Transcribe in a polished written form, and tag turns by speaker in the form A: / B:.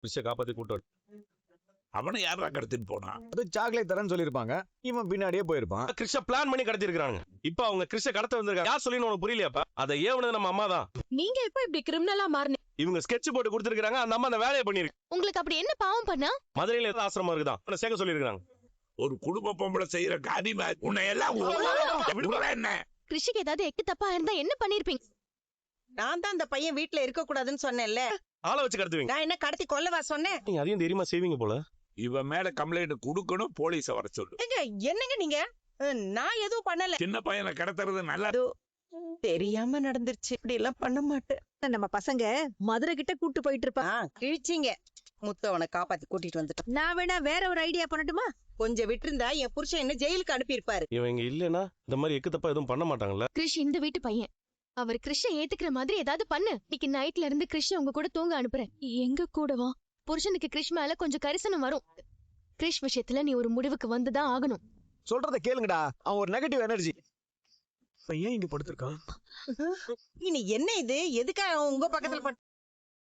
A: விஷயம் காப்பாத்தி கூட்டு
B: அவனை யாரா கடத்திட்டு போனா?
C: அது சாக்லேட் தரேன்னு சொல்லிருப்பாங்க, இவன் பின்னாடியே போயிருப்பான்.
A: கிறிஷ பிளான் பண்ணி கடத்திருக்காங்க. இப்ப அவங்க கிறிஷ கடத்த வந்திருக்காங்க. யார் சொல்லி உனக்கு புரியலையாப்பா? அதை ஏவனது நம்ம அம்மா தான்.
D: நீங்க எப்ப இப்படி கிரிமினலா மாறினீங்க?
A: இவங்க ஸ்கெட்ச் போட்டு கொடுத்திருக்காங்க. அந்த அம்மா அந்த வேலையை பண்ணிருக்கு.
D: உங்களுக்கு அப்படி என்ன பாவம் பண்ணா?
A: மதுரையில ஏதாவது ஆசிரமம் இருக்குதான், உன்னை சேர்க்க சொல்லிருக்காங்க.
B: ஒரு குடும்ப பொம்பளை செய்யற காரியமா உன்னை எல்லாம் என்ன?
D: கிருஷிக்கு ஏதாவது எக்கு தப்பா இருந்தா என்ன பண்ணிருப்பீங்க?
E: நான் தான் அந்த பையன் வீட்டுல இருக்க கூடாதுன்னு சொன்னேன்ல.
A: ஆளை வச்சு கடத்துவீங்க.
E: நான் என்ன கடத்தி கொல்லவா சொன்னேன்?
A: நீங்க அதையும் தெரியுமா செய்வீங்க போல.
B: இவன் மேல கம்ப்ளைண்ட் கொடுக்கணும், போலீஸ வர சொல்லு.
E: என்னங்க நீங்க? நான் எதுவும் பண்ணல.
B: சின்ன பையனை கடத்துறது நல்லா
E: தெரியாம நடந்துருச்சு. இப்படி எல்லாம் பண்ண மாட்டேன்.
F: நம்ம பசங்க மதுரை கிட்ட கூட்டு போயிட்டு இருப்பான்.
E: கிழிச்சிங்க. முத்தவனை காப்பாத்தி கூட்டிட்டு வந்துட்டான்.
F: நான் வேணா வேற ஒரு ஐடியா பண்ணட்டுமா?
E: கொஞ்சம் விட்டுருந்தா என் புருஷன் என்ன ஜெயிலுக்கு அனுப்பியிருப்பாரு.
A: இவங்க இல்லன்னா இந்த மாதிரி எக்கு தப்பா எதுவும் பண்ண மாட்டாங்கல்ல.
D: கிருஷ் இந்த வீட்டு பையன். அவர் கிருஷ்ண ஏத்துக்கிற மாதிரி ஏதாவது பண்ணு. இன்னைக்கு நைட்ல இருந்து கிருஷ்ண உங்க கூட தூங்க அனுப்புறேன். எங்க கூடவா? புருஷனுக்கு கிருஷ் மேல கொஞ்சம் கரிசனம் வரும். கிருஷ் விஷயத்துல நீ ஒரு முடிவுக்கு வந்துதான் ஆகணும்.
C: சொல்றத கேளுங்கடா, அவன் ஒரு நெகட்டிவ் எனர்ஜி. ஏன் இங்க படுத்திருக்கான்?
E: இனி என்ன இது? எதுக்காக உங்க பக்கத்துல